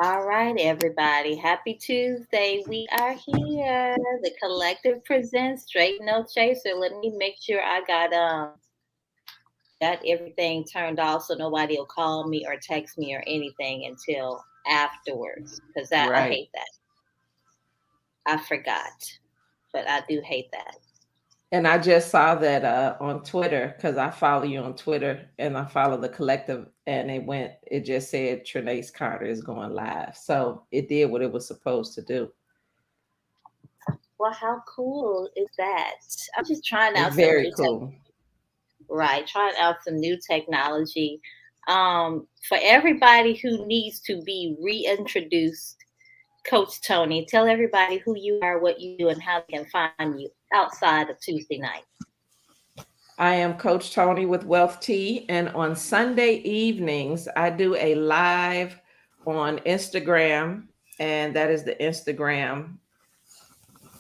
All right, everybody. Happy Tuesday. We are here. The collective presents Straight No Chaser. Let me make sure I got everything turned off so nobody will call me or text me or anything until afterwards. Because I Right. hate that. I forgot. But I do hate that. And I just saw that on Twitter because I follow you on Twitter and I follow the collective, and it just said Trinace Carter is going live. So it did what it was supposed to do. Well, how cool is that? I'm just trying It's out some very new cool. right, trying out some new technology. For everybody who needs to be reintroduced, Coach Tony, tell everybody who you are, what you do, and how they can find you outside of Tuesday night. I am Coach Tony with Wealth Tea, and on Sunday evenings, I do a live on Instagram, and that is the Instagram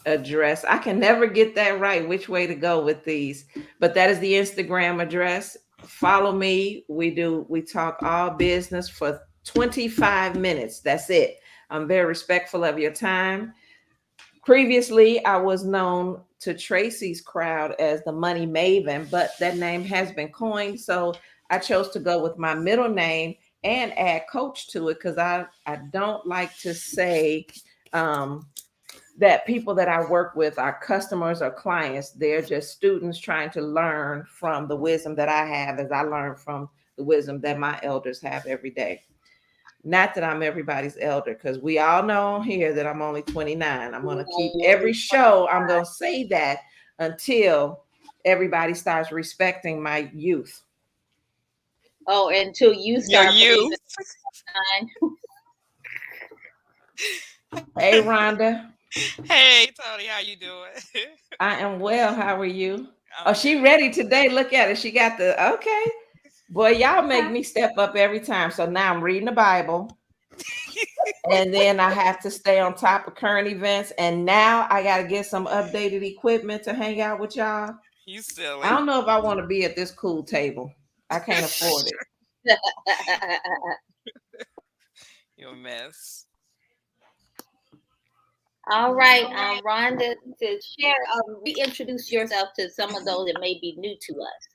address. I can never get that right, which way to go with these, but that is the Instagram address. Follow me. We talk all business for 25 minutes. That's it. I'm very respectful of your time. Previously, I was known to Tracy's crowd as the Money Maven, but that name has been coined. So I chose to go with my middle name and add coach to it because I don't like to say um, that people that I work with are customers or clients. They're just students trying to learn from the wisdom that I have as I learn from the wisdom that my elders have every day. Not that I'm everybody's elder, because we all know here that I'm only 29. I'm going to keep every show, I'm going to say that until everybody starts respecting my youth. Oh, until you Your start believing youth. mine. Hey, Rhonda. Hey, Tony, how you doing? I am well. How are you? Oh, I'm she good. ready today. Look at it. She got the, okay. Boy, y'all make me step up every time. So now I'm reading the Bible. And then I have to stay on top of current events. And now I got to get some updated equipment to hang out with y'all. You I silly. don't know if I want to be at this cool table. I can't afford it. You a mess. All right, Rhonda, to share, reintroduce yourself to some of those that may be new to us.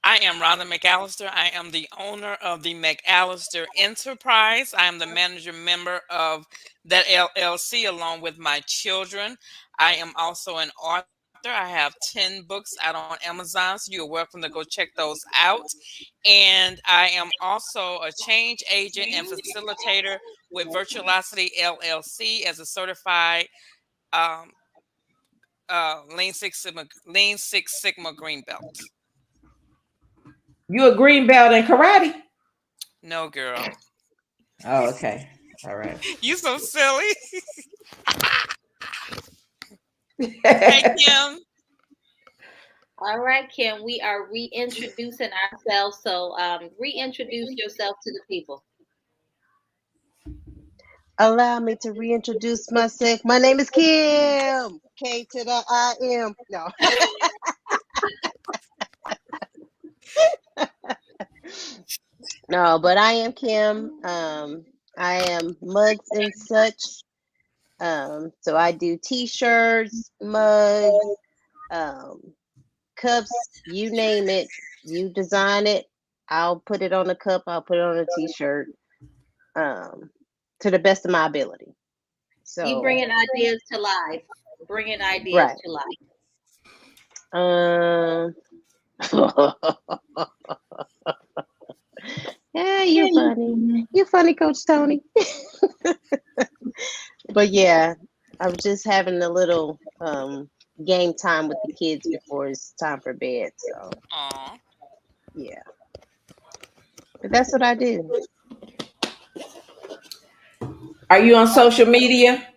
I am Rhonda McAllister. I am the owner of the McAllister Enterprise. I am the manager member of that LLC along with my children. I am also an author. I have 10 books out on Amazon, so you're welcome to go check those out. And I am also a change agent and facilitator with Virtuosity LLC as a certified um, Lean Six Sigma green belt. You a green belt in karate? No, girl. Oh, okay. All right. You so silly. Hey, Kim. All right, Kim, we are reintroducing ourselves. So, reintroduce yourself to the people. Allow me to reintroduce myself. My name is Kim. K to the I am. No. No, but I am Kim. I am mugs and such. So I do t-shirts, mugs, um, cups, you name it. You design it. I'll put it on a cup, I'll put it on a t-shirt. Um, to the best of my ability. You So bringing ideas to life. Bringing ideas right. to life. Um yeah, you're funny. You're funny, Coach Tony. But yeah, I'm just having a little game time with the kids before it's time for bed. So Aw. yeah, but that's what I do. Are you on social media?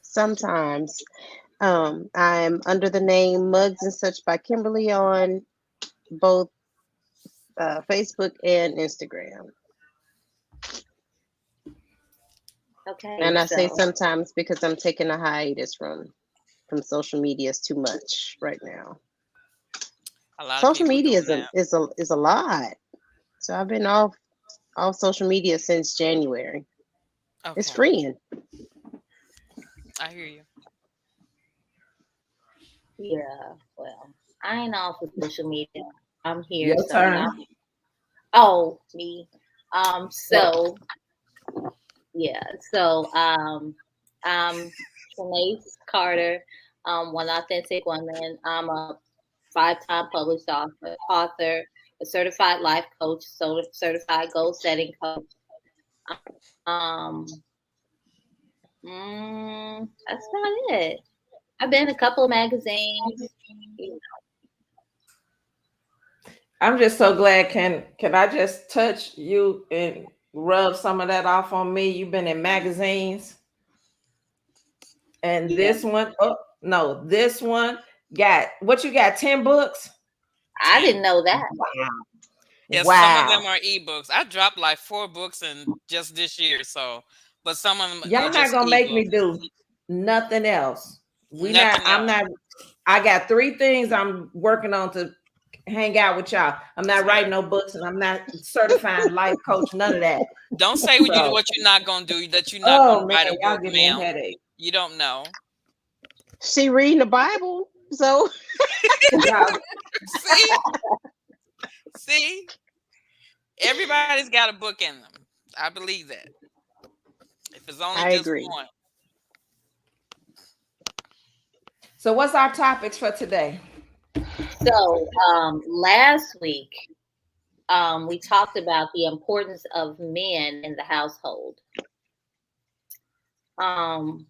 Sometimes I'm under the name Mugs and Such by Kimberly on both Facebook and Instagram. Okay, And I say so sometimes because I'm taking a hiatus from social media. Is too much right now. A lot of Social people media doing is that. a lot. So I've been off off social media since January. It's Okay, freeing. I hear you. Yeah, well, I ain't off of social media. I'm here, Your so y'all. turn. Oh, me. Well, So yeah, so I'm Trinace Carter, one authentic woman. I'm a five-time published author, a certified life coach, certified goal setting coach. Um, that's about it. I've been in a couple of magazines. I'm just so glad. Can I just touch you and rub some of that off on me? You've been in magazines, and Yeah, this one, oh no, this one got what you got, 10 books? I 10. didn't know that. Wow. Yes, some of Wow. them are ebooks. I dropped like 4 books in just this year, so but some of them are Y'all not just gonna make me ebooks. do nothing else. Nothing I'm else. not, I got 3 things I'm working on to hang out with y'all. I'm Yes, not writing ma'am. no books and I'm not certified life coach, none of that. Don't say So, what you're not gonna do, that you're not oh gonna man, write a y'all book, give me a ma'am. headache. You don't know. She reading the Bible, so Y'all, See? See? Everybody's got a book in them. I believe that. If it's only I just agree. one. so what's our topics for today? So last week, we talked about the importance of men in the household. Um,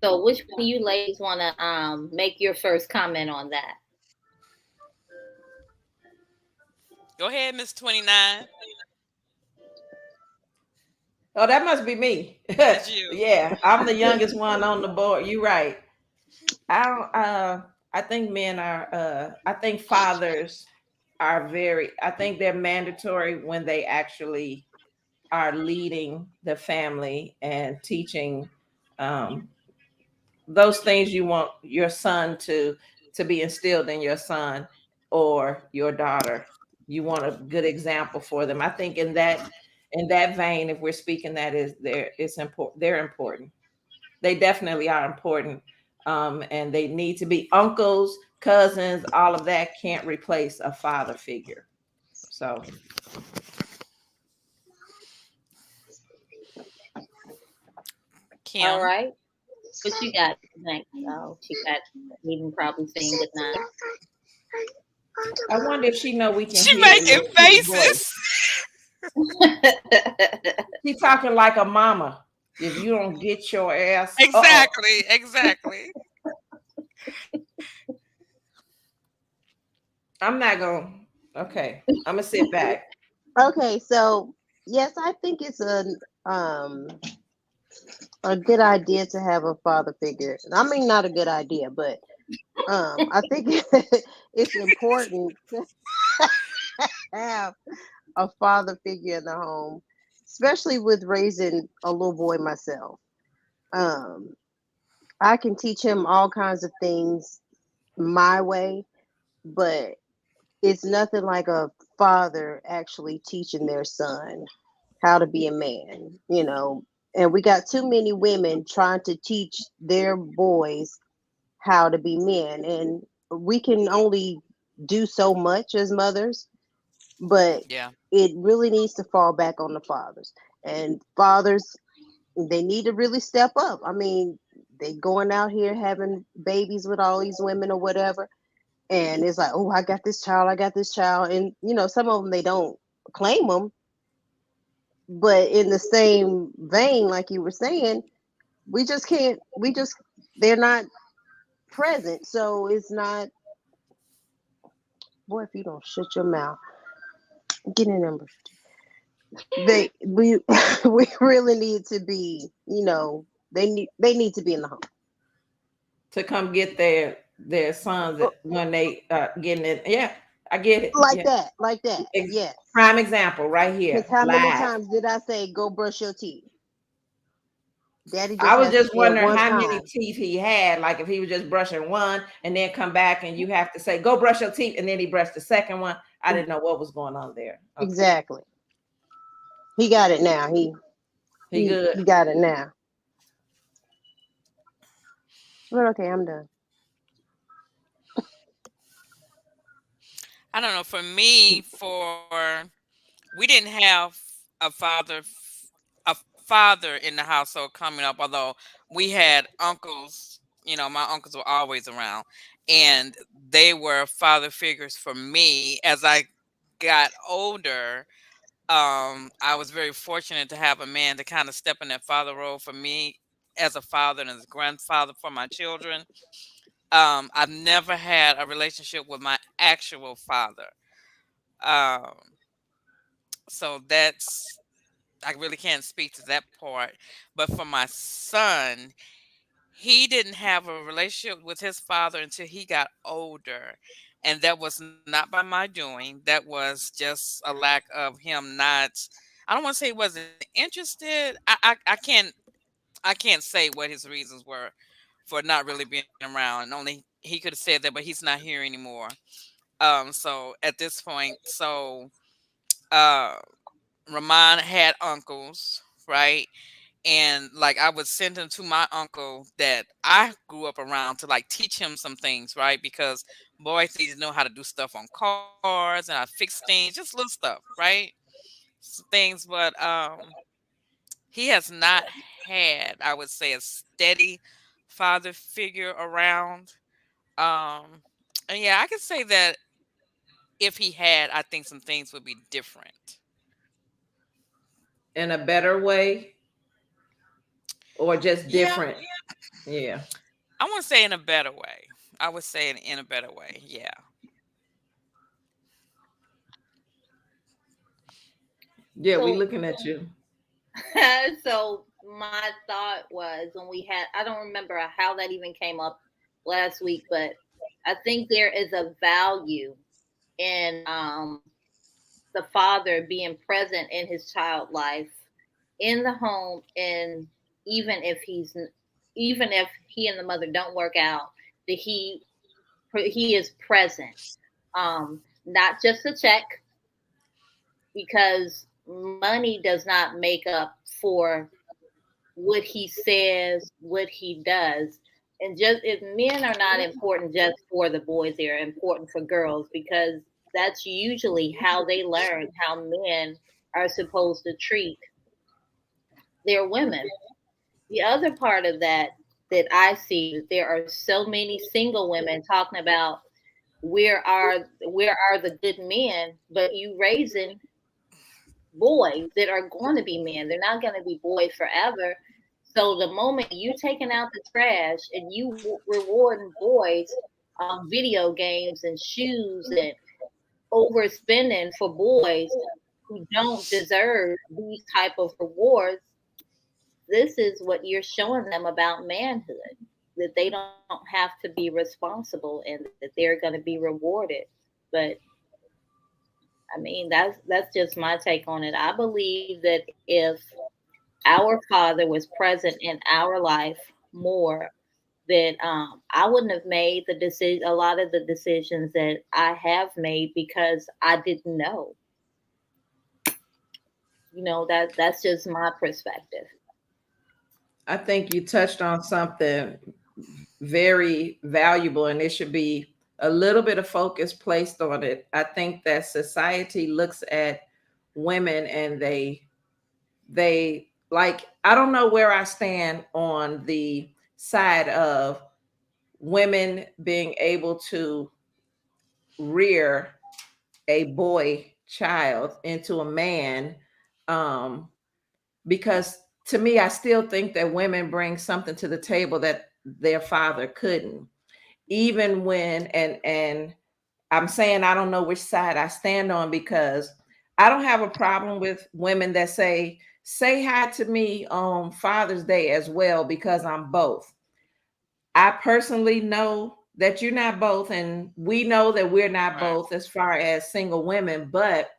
so which one of you ladies want to make your first comment on that? Go ahead, Miss 29. Oh, that must be me. That's you. Yeah, I'm the youngest one on the board. You're right. I don't, I think men are, I think fathers are I think they're mandatory when they actually are leading the family and teaching um, those things you want your son to be instilled in your son or your daughter. You want a good example for them. I think in that vein, if we're speaking, that is there, it's important. They're important. They definitely are important. And they need to be uncles, cousins, all of that can't replace a father figure. So All Kim. right. What you got next? Oh, she got even probably saying good night. I wonder if she know we can She hear the making little cute voice. faces. She talking like a mama. If you don't get your ass, Exactly. Exactly. I'm not gonna. Okay, I'm gonna sit back. Okay, so yes, I think it's a good idea to have a father figure. I mean, not a good idea, but I think it's important to have a father figure in the home, especially with raising a little boy myself. Um, I can teach him all kinds of things my way, but it's nothing like a father actually teaching their son how to be a man, you know. And we got too many women trying to teach their boys how to be men. And we can only do so much as mothers, but Yeah. it really needs to fall back on the fathers. And fathers, they need to really step up. I mean, they going out here having babies with all these women or whatever. And it's like, oh, I got this child, I got this child. And, you know, some of them, they don't claim them. But in the same vein, like you were saying, we just can't, they're not present. So it's not, boy, if you don't shut your mouth, get in number. We we really need to be, you know, they need to be in the home. To come get their sons Oh, when they getting it. Yeah, I get it. like Yeah, that, like that. Yes. prime example right Because here, how many live. times did I say, go brush your teeth? Daddy I just was has to just say it wondering one how many time. teeth he had. Like if he was just brushing one and then come back and you have to say, "Go brush your teeth," and then he brushed the second one. I didn't know what was going on there. Okay. Exactly. He got it now. He good. He got it now. But okay, I'm done. I don't know. For me, we didn't have a father in the household coming up. Although we had uncles, my uncles were always around, and they were father figures for me. As I got older, I was very fortunate to have a man to kind of step in that father role for me as a father and as a grandfather for my children. I've never had a relationship with my actual father. Um, so I really can't speak to that part. But for my son, he didn't have a relationship with his father until he got older. And that was not by my doing. That was just a lack of him not, I don't want to say he wasn't interested. I can't say what his reasons were for not really being around. And only he could have said that, but he's not here anymore. So at this point, uh Ramon had uncles, right? And like I would send him to my uncle that I grew up around to like teach him some things, right? Because boys need to know how to do stuff on cars and how to fix things, just little stuff, right? Things, but he has not had, I would say, a steady father figure around. Um, and yeah, I could say that if he had, I think some things would be different. In a better way or just Yeah, different? Yeah. I want to say in a better way. I would say in a better way. Yeah. Yeah, we So, looking at you. so my thought was when we had, I don't remember how that even came up last week, but I think there is a value in the father being present in his child life in the home, and even if even if he and the mother don't work out, that he is present, not just a check, because money does not make up for what he says, what he does. And just if men are not important just for the boys, they're important for girls, because that's usually how they learn how men are supposed to treat their women. The other part of that I see, there are so many single women talking about where are the good men, but you raising boys that are going to be men. They're not going to be boys forever. So the moment you taking out the trash and you rewarding boys video games and shoes and overspending for boys who don't deserve these type of rewards, this is what you're showing them about manhood, that they don't have to be responsible and that they're going to be rewarded. But I mean, that's just my take on it. I believe that if our father was present in our life more, that I wouldn't have made the decision, a lot of the decisions that I have made, because I didn't know. That's just my perspective. I think you touched on something very valuable, and there should be a little bit of focus placed on it. I think that society looks at women and they like, I don't know where I stand on the side of women being able to rear a boy child into a man, um, because to me, I still think that women bring something to the table that their father couldn't. Even when, and I'm saying I don't know which side I stand on, because I don't have a problem with women that say hi to me on Father's Day as well, because I'm both. I personally know that you're not both, and we know that we're not Right. both as far as single women, but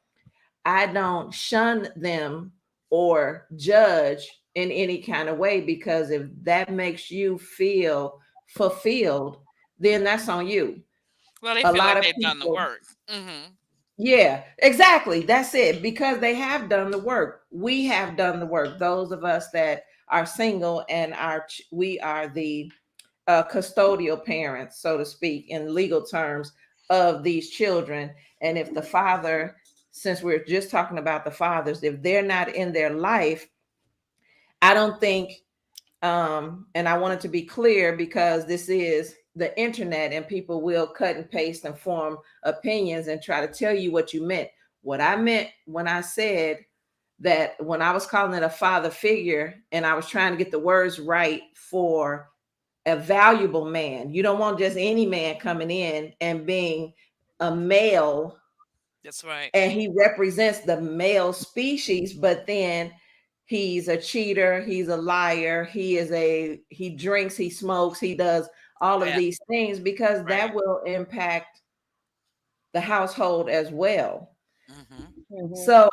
I don't shun them or judge in any kind of way, because if that makes you feel fulfilled, then that's on you. Well, they A feel lot like of they've done the people, work. Hmm. Yeah, exactly. That's it. Because they have done the work. We have done the work. Those of us that are single and we are the custodial parents, so to speak, in legal terms of these children. And if the father, since we're just talking about the fathers, if they're not in their life, I don't think, and I want it to be clear because this is the internet and people will cut and paste and form opinions and try to tell you what you meant. What I meant when I said that, when I was calling it a father figure and I was trying to get the words right for a valuable man, you don't want just any man coming in and being a male, That's right. and he represents the male species, but then he's a cheater, he's a liar, he drinks, he smokes, he does all of Yeah. these things, because that Right. will impact the household as well. Mm-hmm. So,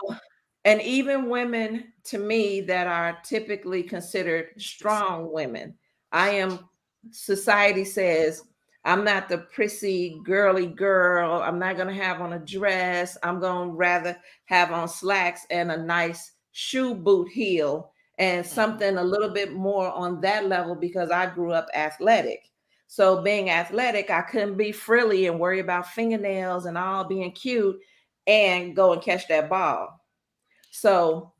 and even women to me that are typically considered strong women, I am, society says, I'm not the prissy girly girl. I'm not going to have on a dress. I'm going to rather have on slacks and a nice shoe boot heel and something a little bit more on that level, because I grew up athletic. So being athletic, I couldn't be frilly and worry about fingernails and all being cute and go and catch that ball. So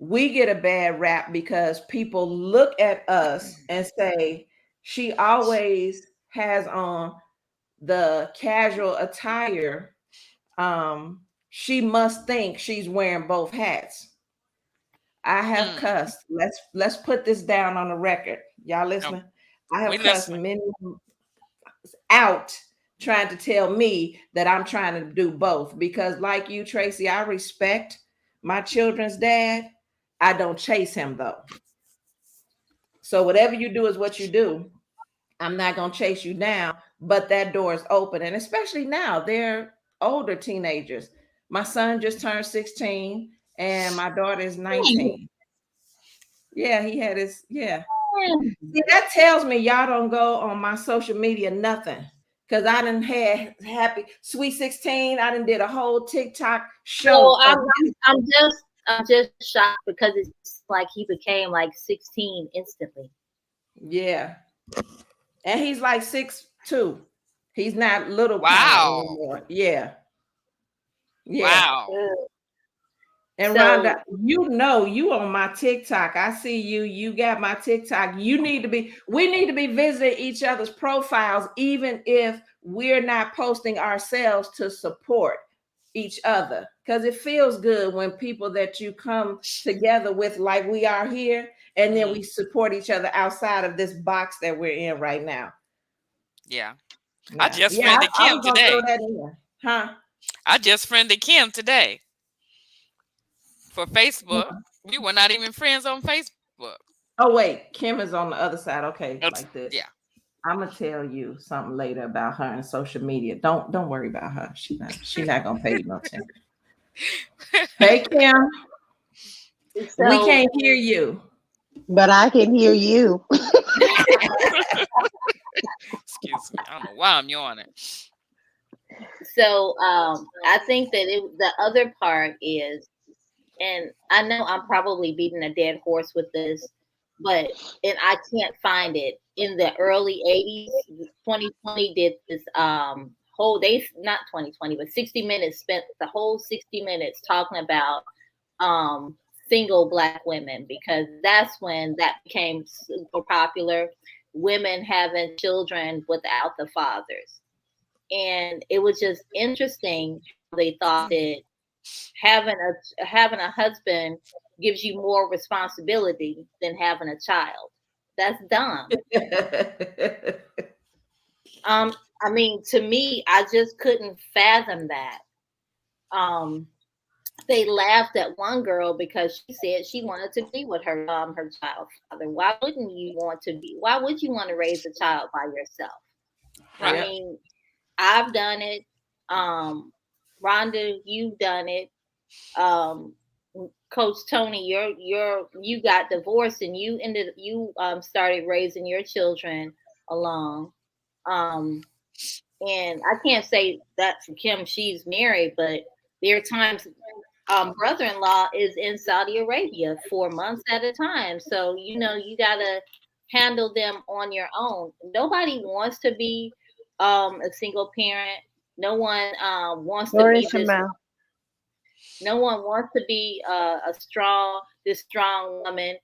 we get a bad rap because people look at us and say, she always has on the casual attire. She must think she's wearing both hats. I have Mm. cussed. Let's put this down on the record. Y'all No, listening? I we have cussed listening. many out trying to tell me that I'm trying to do both, because like you, Tracy, I respect my children's dad. I don't chase him though. So whatever you do is what you do. I'm not going to chase you down, but that door is open. And especially now, they're older teenagers. My son just turned 16 and my daughter is 19. Yeah, he had his, yeah. See, that tells me y'all don't go on my social media, nothing. Cause I done had happy sweet 16. I done did a whole TikTok So show of I'm just shocked because it's like he became like 16 instantly. yeah. And he's like 6'2". He's not little kind of Wow. anymore. Yeah. Yeah. Wow. And So Rhonda, you on my TikTok. I see you. You got my TikTok. We need to be visiting each other's profiles, even if we're not posting ourselves, to support each other. Because it feels good when people that you come together with, like we are here, and then we support each other outside of this box that we're in right now. Yeah. I Yeah. just Yeah, friended I Kim was gonna throw today. that in there. Huh? I just friended Kim today for Facebook. We were not even friends on Facebook. Oh, wait, Kim is on the other side. Okay, That's, like this. yeah. I'm gonna tell you something later about her and social media. Don't worry about her. She's not gonna pay you no attention. Hey Kim, we so can't hear you. But I can hear you. Excuse me. I don't know why I'm yawning. so I think that the other part is, and I know I'm probably beating a dead horse with this, but and I can't find it. In the early 80s, 2020 did this whole day, not 2020, but 60 Minutes spent the whole 60 minutes talking about um single Black women, because that's when that became super popular. Women having children without the fathers. And it was just interesting how they thought that having a husband gives you more responsibility than having a child. That's dumb. I mean, to me, I just couldn't fathom that. Um, they laughed at one girl because she said she wanted to be with her child's father. Why wouldn't you want to be? Why would you want to raise a child by yourself? I Right. Yep. mean, I've done it. Rhonda, you've done it. Um, Coach Tony, you got divorced and you started raising your children alone. Um, And I can't say that for Kim, she's married, but there are times brother-in-law is in Saudi Arabia for months at a time. So, you gotta handle them on your own. Nobody wants to be a single parent. No one wants to Gloria be this. Shamal. No one wants to be this strong woman.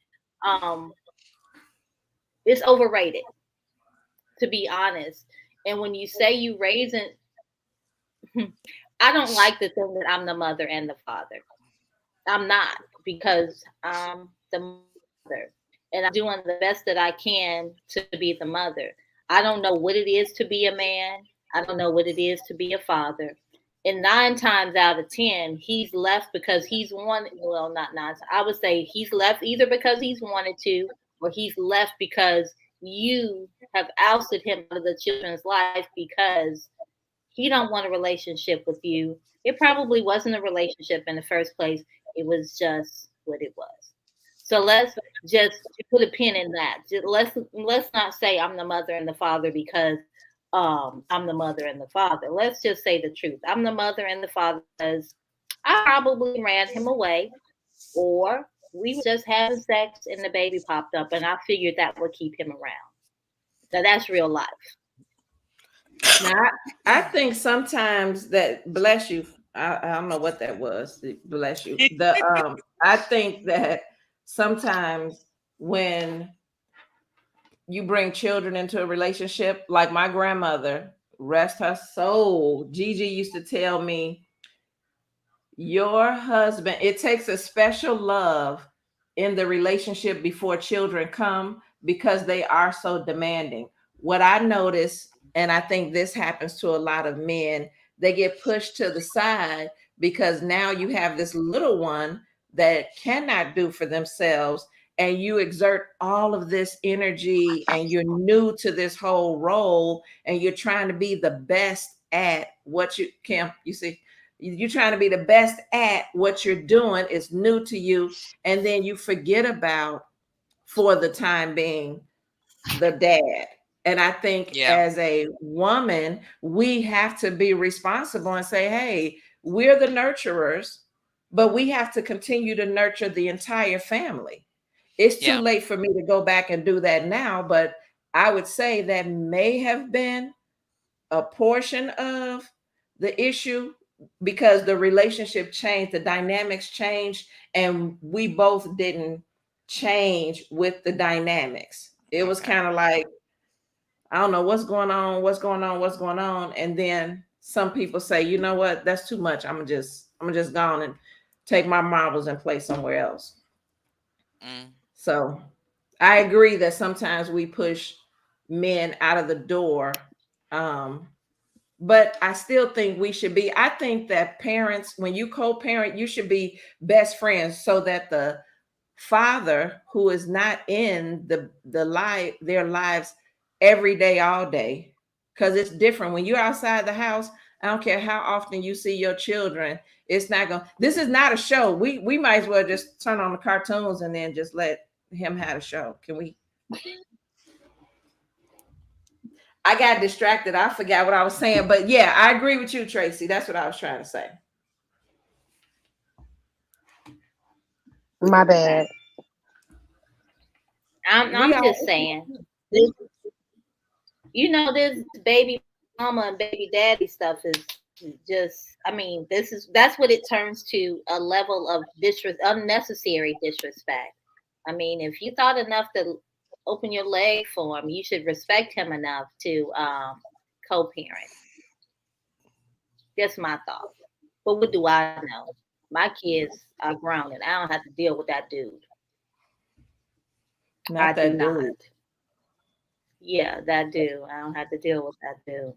Um, it's overrated, to be honest. And when you say you raising, I don't like to think that I'm the mother and the father. I'm not, because I'm the mother and I'm doing the best that I can to be the mother. I don't know what it is to be a man. I don't know what it is to be a father. And 9 times out of 10, he's left because he's wanted. Well, not 9. I would say he's left either because he's wanted to, or he's left because you have ousted him out of the children's life because he don't want a relationship with you. It probably wasn't a relationship in the first place. It was just what it was. So let's just put a pin in that. Let's not say I'm the mother and the father because I'm the mother and the father. Let's just say the truth. I'm the mother and the father because I probably ran him away, or we were just having sex and the baby popped up, and I figured that would keep him around. Now that's real life. Now, I think sometimes that, bless you. I don't know what that was. Bless you. I think that sometimes when you bring children into a relationship, like my grandmother, rest her soul, Gigi used to tell me, your husband, it takes a special love in the relationship before children come because they are so demanding. What I notice, and I think this happens to a lot of men, they get pushed to the side because now you have this little one that cannot do for themselves, and you exert all of this energy and you're new to this whole role and you're trying to be the best at what you can. You see, you're trying to be the best at what you're doing. It's new to you, and then you forget about, for the time being, the dad. And I think Yeah. as a woman, we have to be responsible and say, hey, we're the nurturers, but we have to continue to nurture the entire family. It's too Yeah. late for me to go back and do that now, but I would say that may have been a portion of the issue because the relationship changed, the dynamics changed, and we both didn't change with the dynamics. It was Okay. kind of like, I don't know what's going on, what's going on, what's going on. And then some people say, you know what, that's too much. I'm gonna just go on and take my marbles and play somewhere else. Mm. So I agree that sometimes we push men out of the door. Um, but I still think we should be. I think that parents, when you co-parent, you should be best friends so that the father who is not in their lives every day, all day, because it's different when you're outside the house. I don't care how often you see your children. It's not going. This is not a show. We might as well just turn on the cartoons and then just let him have a show. Can we? I got distracted. I forgot what I was saying. But yeah, I agree with you, Tracy. That's what I was trying to say. My bad. I'm just saying. This baby mama and baby daddy stuff is just. I mean, that's what it turns to, a level of unnecessary disrespect. I mean, if you thought enough to open your leg for him, you should respect him enough to co-parent. Just my thought. But what do I know? My kids are grown, and I don't have to deal with that dude. Not that dude. Yeah, that dude. I don't have to deal with that dude.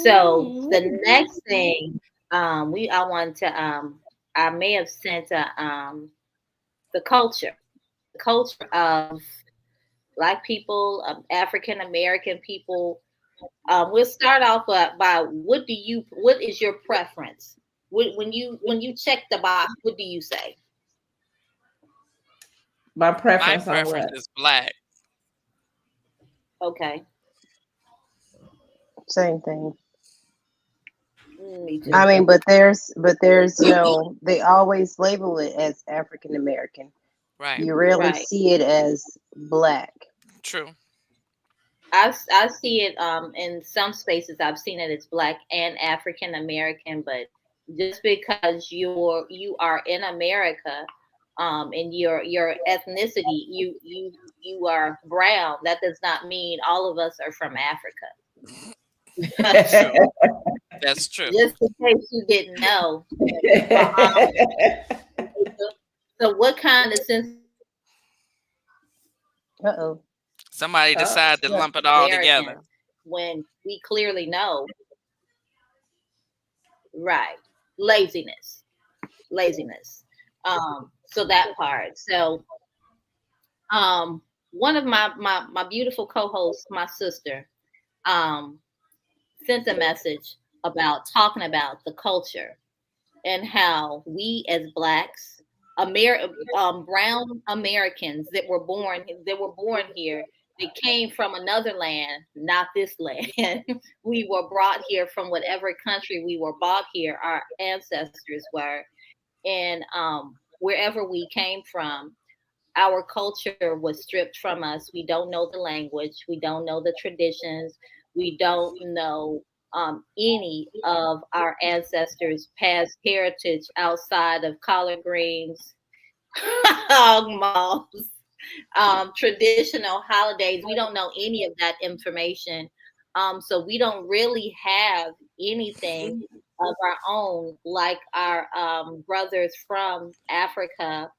So the next thing I want to I may have sent the culture of Black people, African American people. We'll start off by what is your preference? When you check the box, what do you say? My My preference on preference what? is black. Okay. Same thing. Me too. I mean, but there's they always label it as African American. Right. You rarely Right. see it as black. True. I see it in some spaces. I've seen it as Black and African American, but just because you are in America, and your ethnicity, you are brown, that does not mean all of us are from Africa. True. That's true. Just in case you didn't know. So what kind of sense Uh oh. Somebody Oh, decided to of lump it all together. Americans when we clearly know? Right. Laziness. Laziness. So that part. So one of my beautiful co-hosts, my sister, um sent a message about talking about the culture and how we as blacks, brown Americans that were born here, they came from another land, not this land. We were brought here from whatever country we were brought here. Our ancestors were, and wherever we came from, our culture was stripped from us. We don't know the language. We don't know the traditions. We don't know any of our ancestors' past heritage outside of collard greens, hog moths, traditional holidays. We don't know any of that information. So we don't really have anything of our own like our brothers from Africa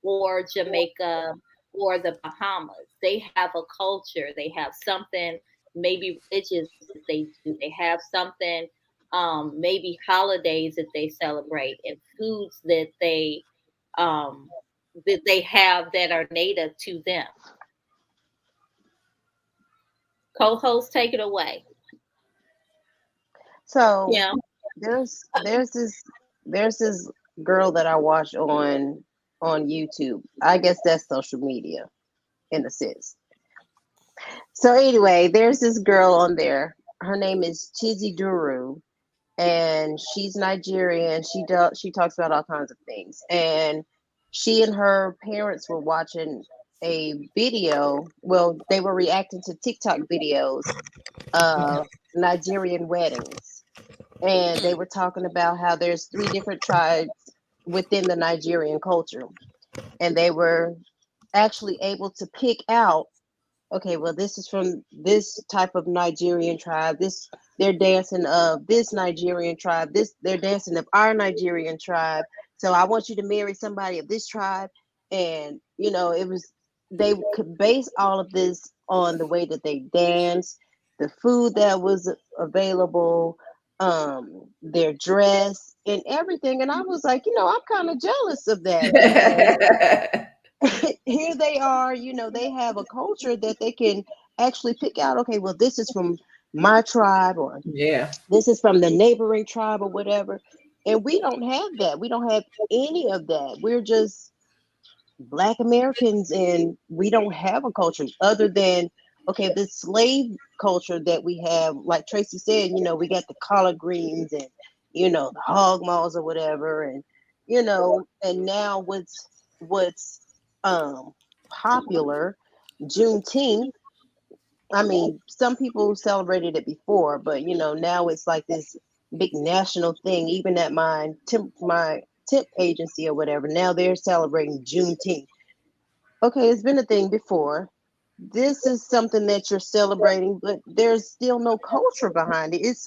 or Jamaica or the Bahamas. They have a culture. They have something, maybe religious that they do. They have something, maybe holidays that they celebrate and foods um, that they have that are native to them. Co-host, take it away. So Yeah. there's this girl that I watch on YouTube. I guess that's social media in a sense. So anyway, there's this girl on there. Her name is Chizzy Duru, and she's Nigerian. She talks about all kinds of things. And she and her parents were watching a video. Well, they were reacting to TikTok videos of Nigerian weddings. And they were talking about how there's three different tribes within the Nigerian culture. And they were actually able to pick out, okay, well, this is from this type of Nigerian tribe. This they're dancing of this Nigerian tribe. This they're dancing of our Nigerian tribe. So I want you to marry somebody of this tribe. And it was they could base all of this on the way that they dance, the food that was available, their dress and everything. And I was like, I'm kind of jealous of that because here they are, they have a culture that they can actually pick out, okay, well, this is from my tribe or Yeah. this is from the neighboring tribe or whatever. And we don't have that. We don't have any of that. We're just Black Americans and we don't have a culture other than, okay, this slave culture that we have, like Tracy said, we got the collard greens and, the hog maws or whatever. And, and now what's popular, Juneteenth. I mean, some people celebrated it before, but now it's like this big national thing. Even at my temp agency or whatever, now they're celebrating Juneteenth. Okay, it's been a thing before. This is something that you're celebrating, but there's still no culture behind it. It's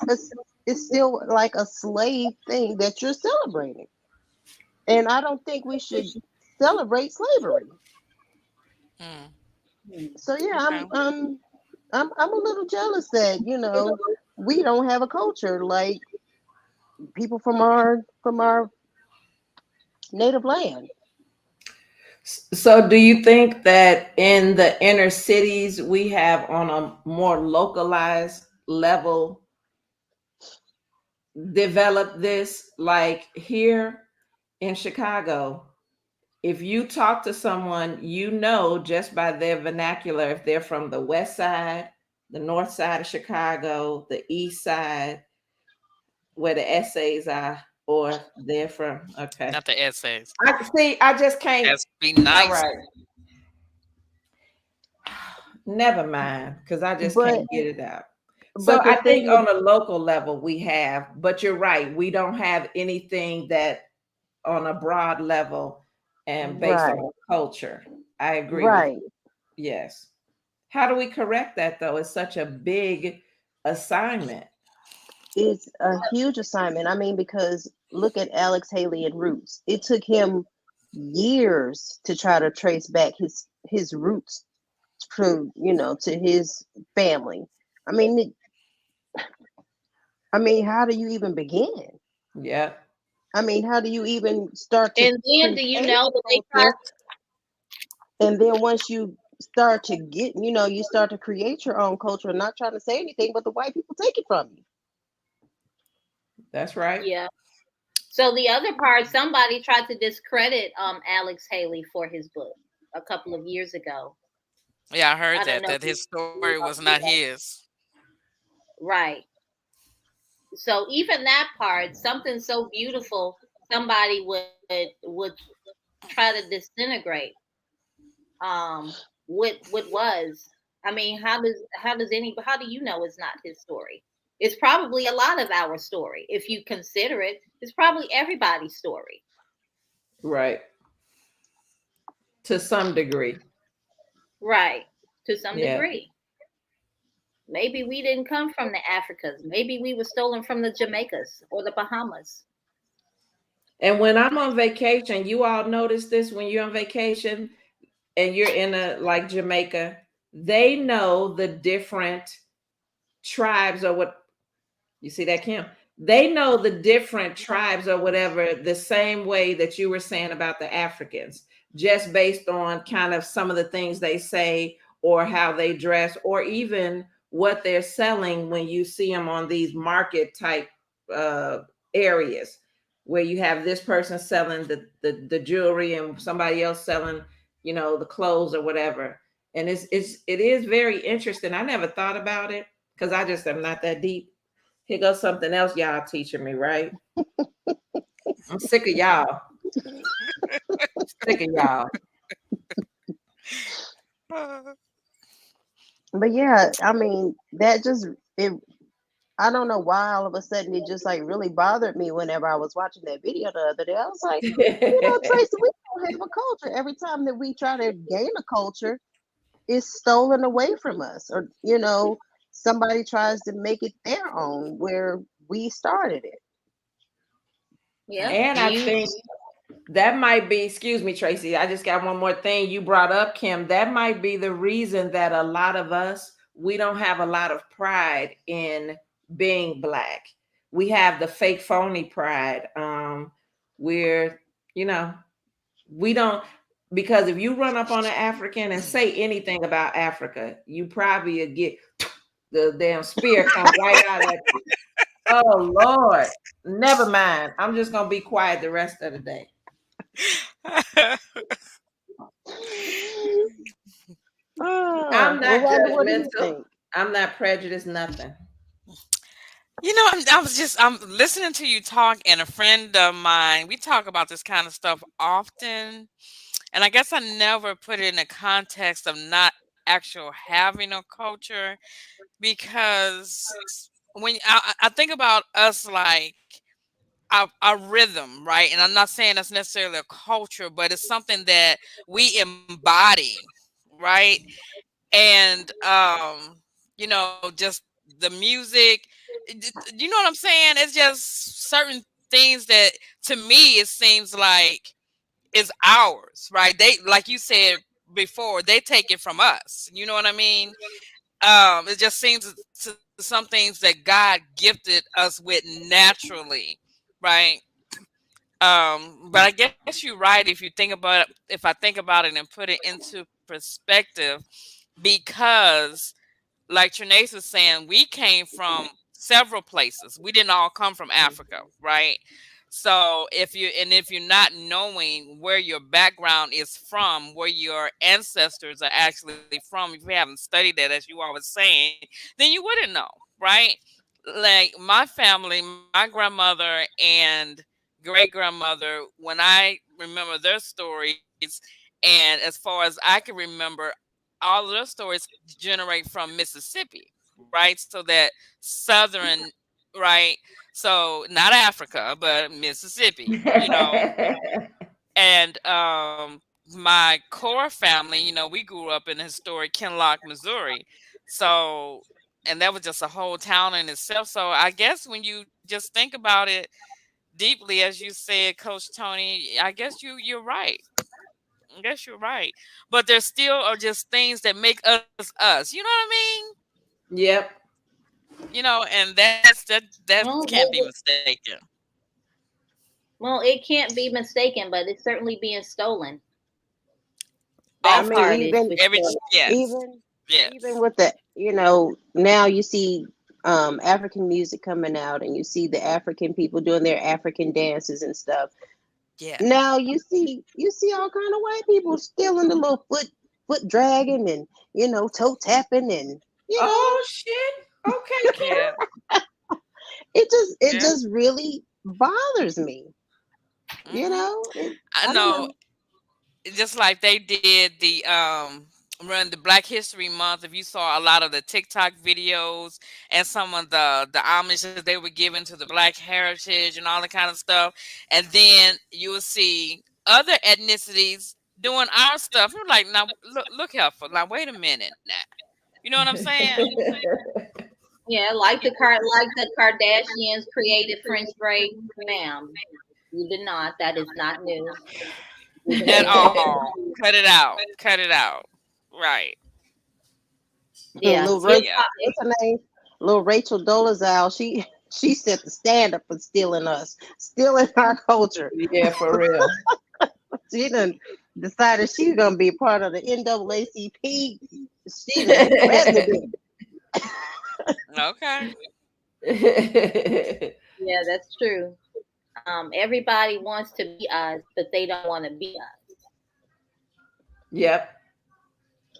still like a slave thing that you're celebrating, and I don't think we should celebrate slavery. Mm. So yeah, Okay. I'm a little jealous that we don't have a culture like people from our native land. So, do you think that in the inner cities we have on a more localized level developed this? Like here in Chicago, if you talk to someone, just by their vernacular, if they're from the West Side the north side of Chicago, the east side, where the essays are, or they're from. Okay. Not the essays. I see. I just can't. That's be All nice. right. Never mind, because I just But can't get it out. So but the I think thing, on a local level we have, but you're right, we don't have anything that on a broad level and based right, on culture. I agree with right. you. Yes. How do we correct that though? It's such a big assignment. It's a huge assignment. I mean, because look at Alex Haley and Roots. It took him years to try to trace back his roots to, to his family. I mean, how do you even begin? Yeah. I mean, how do you even start to And then, create do you know that they tried? culture? And then once you start to get, you start to create your own culture, and not trying to say anything, but the white people take it from you. That's right. Yeah. So the other part, somebody tried to discredit Alex Haley for his book a couple of years ago. Yeah, I heard I don't that know if that you, his story was not his. right. So even that part, something so beautiful, somebody would try to disintegrate what was. I mean, how do you know it's not his story? It's probably a lot of our story. If you consider it, it's probably everybody's story. Right. To some degree. Right. To some Yeah. degree. Maybe we didn't come from the Africas. Maybe we were stolen from the Jamaicas or the Bahamas. And when I'm on vacation, you all notice this when you're on vacation and you're in a like Jamaica, they know the different tribes or what you see that, Kim? They know the different tribes or whatever the same way that you were saying about the Africans, just based on kind of some of the things they say or how they dress or even what they're selling when you see them on these market type uh, areas where you have this person selling the jewelry and somebody else selling, the clothes or whatever. And it is very interesting. I never thought about it because I just am not that deep. Here goes something else y'all teaching me, right? I'm sick of y'all. Sick of y'all. But yeah, I mean, that just it. I don't know why all of a sudden it just like really bothered me whenever I was watching that video the other day. I was like, Tracy, we don't have a culture. Every time that we try to gain a culture, it's stolen away from us, or somebody tries to make it their own where we started it. Yep. And I think that might be, excuse me, Tracy, I just got one more thing you brought up, Kim. That might be the reason that a lot of us, we don't have a lot of pride in being Black. We have the fake phony pride. We're, you know, we don't, because if you run up on an African and say anything about Africa, you probably get the damn spear come right out at you. Oh Lord, never mind. I'm just gonna be quiet the rest of the day. I'm not Wanda, what do you judgmental. think? I'm not prejudiced. Nothing. I'm listening to you talk, and a friend of mine, we talk about this kind of stuff often. And I guess I never put it in the context of not actual having a culture, because when I think about us, like our rhythm, right? And I'm not saying that's necessarily a culture, but it's something that we embody, right? And just the music, you know what I'm saying? It's just certain things that, to me, it seems like is ours, right? They, like you said before, they take it from us, you know what I mean? It just seems to some things that God gifted us with naturally, right? But I guess you're right. If you think about it, if I think about it and put it into perspective, because like Trinace was saying, we came from several places. We didn't all come from Africa, right? So if you're not knowing where your background is from, where your ancestors are actually from, if you haven't studied that, as you all was saying, then you wouldn't know, right? Like my family, my grandmother and great grandmother, when I remember their stories, and as far as I can remember, all of their stories generate from Mississippi, right? So that southern, right? So not Africa, but Mississippi, and my core family, we grew up in historic Kinloch, Missouri. So, and that was just a whole town in itself. So I guess when you just think about it deeply, as you said, Coach Tony, I guess you're right. I guess you're right. But there still are just things that make us us. You know what I Yep. mean? And that Well, can't be mistaken. well, it can't be mistaken, but it's certainly being stolen. I That Of mean, part is even for every sure. yes, even yes, with the, now you see African music coming out, and you see the African people doing their African dances and stuff. yeah. Now you see all kind of white people stealing the little foot dragging, and toe tapping, and Oh shit. Okay, Kim. Yeah, it yeah. just really bothers me. Hmm. I I don't know. know. Just like they did the run the Black History Month. If you saw a lot of the TikTok videos and some of the homages they were giving to the Black heritage and all that kind of stuff, and then you will see other ethnicities doing our stuff. You're like, now look helpful. Now wait a minute. Now, you know what I'm saying? Yeah, like the Kardashians created French braid, ma'am. You did not. That is not new. We've been At doing that. all. Cut it out. Cut it out. Right. Yeah, Little it's Yeah. what's her name? Little Rachel Dolezal. She set the stand up for stealing our culture. Yeah, for real. She done decided she's gonna be part of the NAACP. She done threatened to be. Okay. yeah, that's true. Everybody wants to be us, but they don't want to be us. Yep.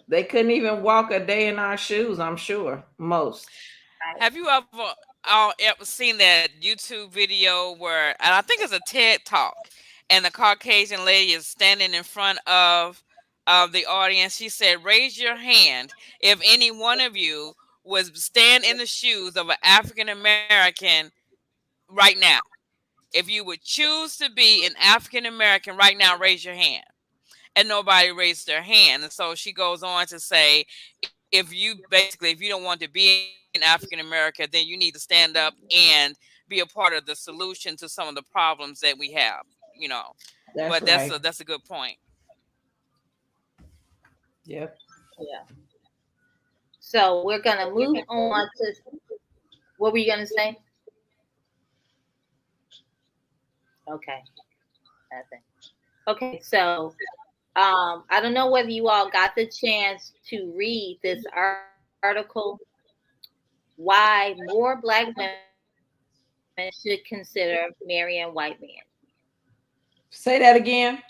They couldn't even walk a day in our shoes, I'm sure. Most. Right? Have you ever seen that YouTube video where, and I think it's a TED talk, and the Caucasian lady is standing in front of the audience? She said, "Raise your hand if any one of you was stand in the shoes of an African American right now. If you would choose to be an African American right now, raise your hand." And nobody raised their hand. And so she goes on to say, if you don't want to be in African America, then you need to stand up and be a part of the solution to some of the problems that we have, you know. That's But right. that's a good point. Yep. Yeah. So we're gonna move on to what were you gonna say? Okay. Nothing. Okay, so I don't know whether you all got the chance to read this article, Why More Black Women Should Consider Marrying White Men. Say that again.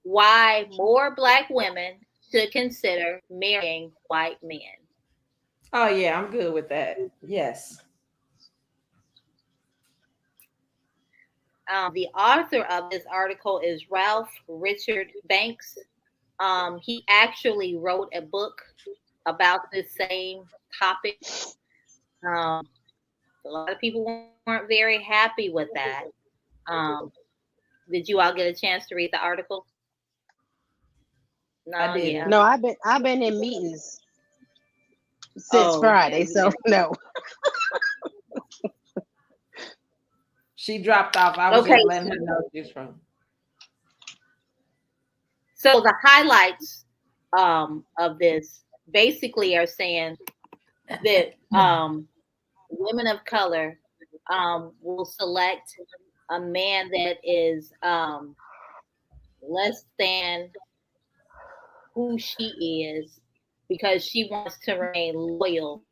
Why more Black women should consider marrying white men. Oh yeah, I'm good with that. Yes. The author of this article is Ralph Richard Banks. He actually wrote a book about this same topic. A lot of people weren't very happy with that. Did you all get a chance to read the article? No, I didn't. yeah. No, I've been in meetings since Oh, Friday, okay. so no. She dropped off. I was Okay. just letting her know she's from. So the highlights of this basically are saying that women of color will select a man that is less than who she is because she wants to remain loyal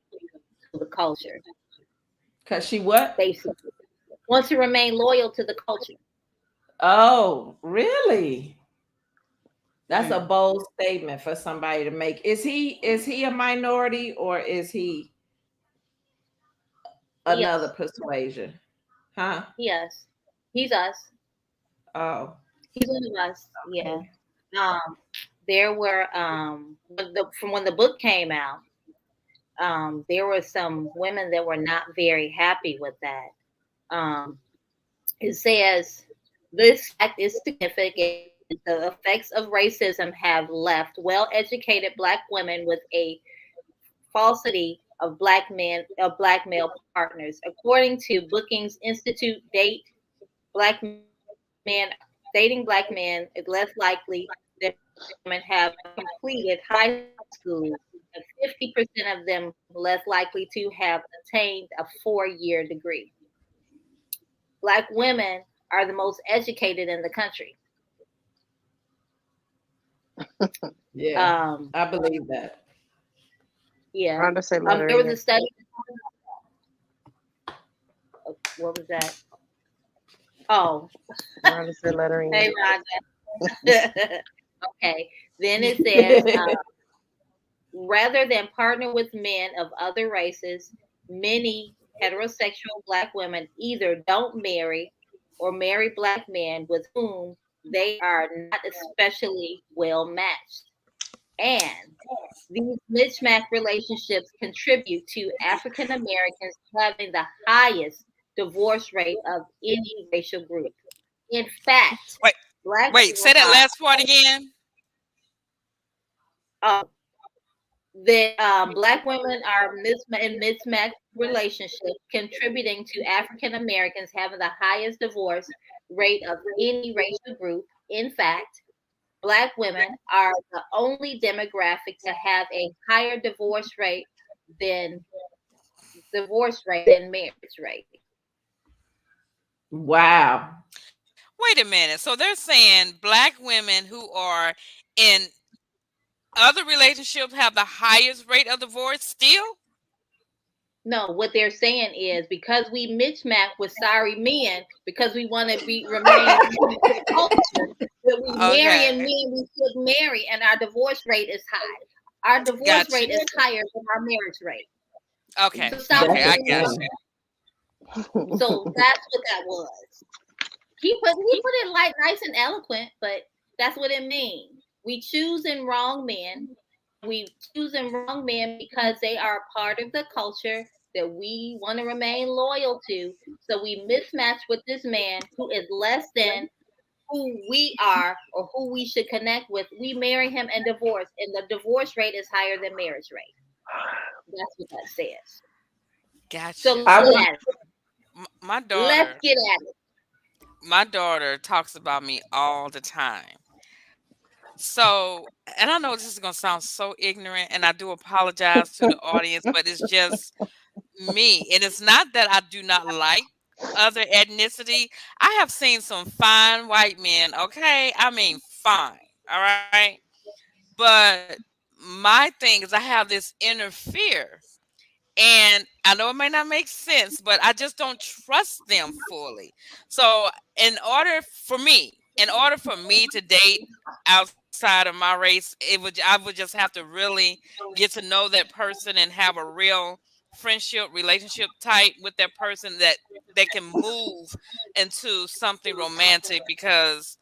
to the culture. Cause she what? Basically, want to remain loyal to the culture. Oh, really? That's a bold statement for somebody to make. Is he a minority or is he another persuasion? Huh? Yes. He's us. Oh. He's one of us. Yeah. There were from when the book came out, there were some women that were not very happy with that. It says this fact is significant. The effects of racism have left well-educated Black women with a falsity of black male partners. According to Brookings Institute, dating black men is less likely that women have completed high school, and 50% of them less likely to have attained a 4-year degree. Black women are the most educated in the country. Yeah, I believe that. Yeah. Rhonda said There was a study. What was that? Oh. Rhonda said lettering. Hey, Rhonda. Okay. Then it says, rather than partner with men of other races, many heterosexual Black women either don't marry or marry Black men with whom they are not especially well matched. And these mismatched relationships contribute to African Americans having the highest divorce rate of any racial group. In fact, wait, say that last part again. That Black women are in mismatched relationships, contributing to African Americans having the highest divorce rate of any racial group. In fact, Black women are the only demographic to have a higher divorce rate than marriage rate. Wow. Wait a minute. So they're saying Black women who are in other relationships have the highest rate of divorce still? No, what they're saying is because we mismatch with sorry men, because we want to remain in culture, that we marrying men we should marry, and our divorce rate is high. Our divorce rate is higher than our marriage rate. Okay. So I got you. So that's what that was. He put it like nice and eloquent, but that's what it means. We choosing wrong men. We choosing wrong men because they are part of the culture that we want to remain loyal to. So we mismatch with this man who is less than who we are or who we should connect with. We marry him and divorce, and the divorce rate is higher than marriage rate. That's what that says. Gotcha. So my daughter. Let's get at it. My daughter talks about me all the time. So, and I know this is going to sound so ignorant, and I do apologize to the audience, but it's just me. And it's not that I do not like other ethnicity. I have seen some fine white men, okay? I mean, fine, all right? But my thing is I have this inner fear. And I know it may not make sense, but I just don't trust them fully. So in order for me to date outside of my race, I would just have to really get to know that person and have a real friendship, relationship type with that person that can move into something romantic, because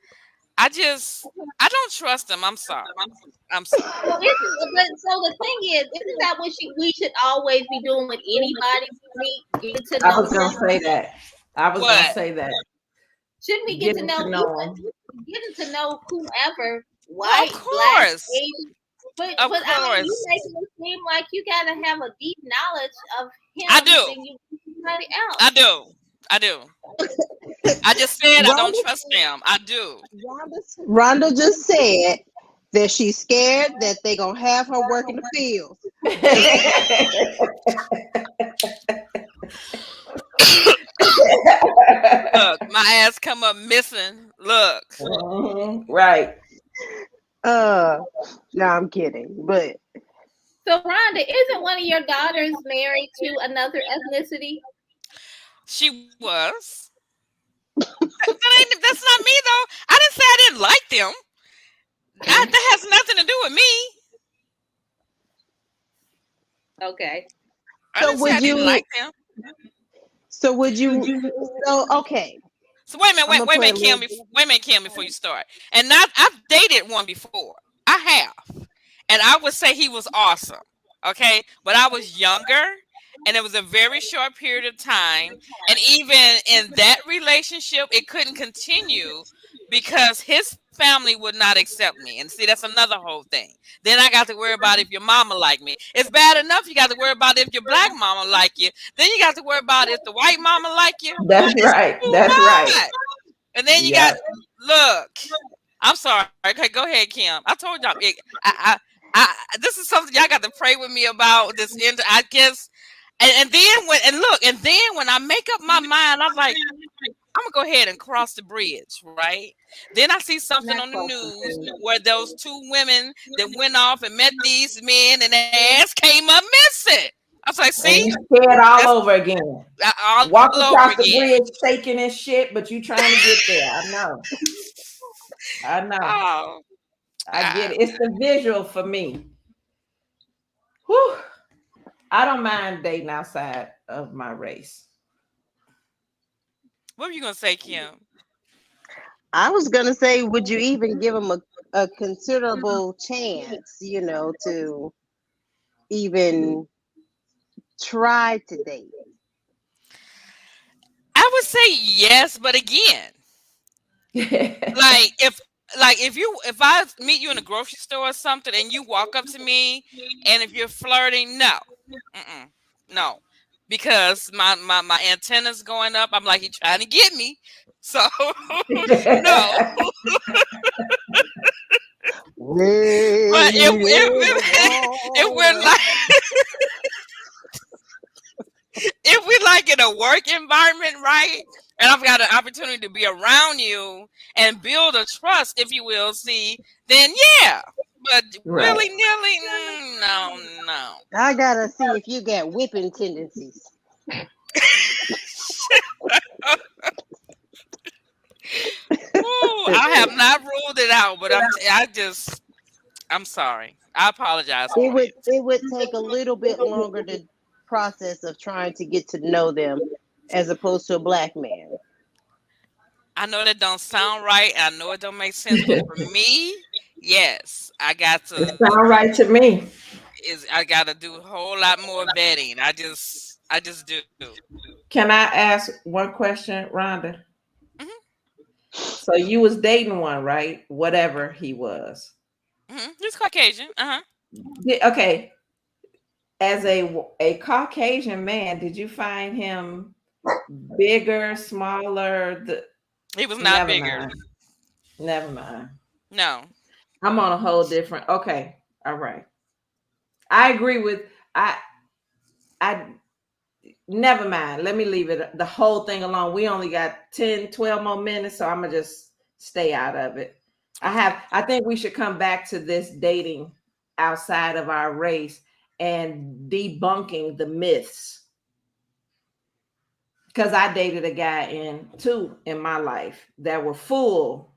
I don't trust them. I'm sorry. So the thing is, isn't that what we should always be doing with anybody we meet? Get to know. I was gonna say that. Shouldn't we get to know getting to know whoever, white, black, Asian? But I mean, you making it seem like you gotta have a deep knowledge of him. I do. Than you anybody else. I do. I just said I don't trust them. I do. Rhonda just said that she's scared that they're going to have her work in the fields. Look, my ass come up missing. Look. Right. No, I'm kidding. But so, Rhonda, isn't one of your daughters married to another ethnicity? She was. That's not me though. I didn't say I didn't like them. That has nothing to do with me. Okay. I So didn't say I would didn't you? like them. So would you? So okay. So wait a minute, I'm gonna wait a play a minute, Kim. little. Wait a minute, Kim, before you start. And not, I've dated one before. I have, and I would say he was awesome. Okay, but I was younger, and it was a very short period of time. And even in that relationship, it couldn't continue because his family would not accept me. And see, that's another whole thing. Then I got to worry about if your mama like me. It's bad enough you got to worry about if your black mama like you. Then you got to worry about if the white mama like you. That's It's right. too That's right. much. And then you got, Yep. look. I'm sorry. Okay, go ahead, Kim. I told y'all. This is something y'all got to pray with me about. This end, I guess. And then when I make up my mind, I'm like, I'm gonna go ahead and cross the bridge, right? Then I see something Not on the crossing news the where those two women that went off and met these men, and their ass came up missing. I was like, And see, you scared all that's over again. all Walk over across the again. bridge shaking and shit, but you trying to get there. I know. I know. Oh, I get it. It's the visual for me. Whew. I don't mind dating outside of my race. what were you gonna say, Kim? I was gonna say, would you even give him a considerable chance, to even try to date? I would say yes, but again, like if I meet you in a grocery store or something and you walk up to me and if you're flirting, no. Mm-mm, no. Because my antenna's going up. I'm like, he trying to get me. So no. But if we're like if we like in a work environment, right? And I've got an opportunity to be around you and build a trust, if you will, see, then yeah. But Right. willy nilly, no. I gotta see if you got whipping tendencies. Ooh, I have not ruled it out, but I'm sorry. I apologize It for would you. it would take a little bit longer to process of trying to get to know them as opposed to a black man. I know that don't sound right. I know it don't make sense, but for me, yes, I got It to. sounds right to me. I got to do a whole lot more vetting. I just do. Can I ask one question, Rhonda? Hmm. So you was dating one, right? Whatever he was. He's Caucasian. Okay. As a Caucasian man, did you find him bigger, smaller? He was not Never bigger. mind. Never mind. No. I'm on a whole different. Okay. All right. I agree with I never mind. Let me leave it the whole thing alone. We only got 10, 12 more minutes, so I'm gonna just stay out of it. I think we should come back to this dating outside of our race and debunking the myths. Because I dated a guy in my life that were full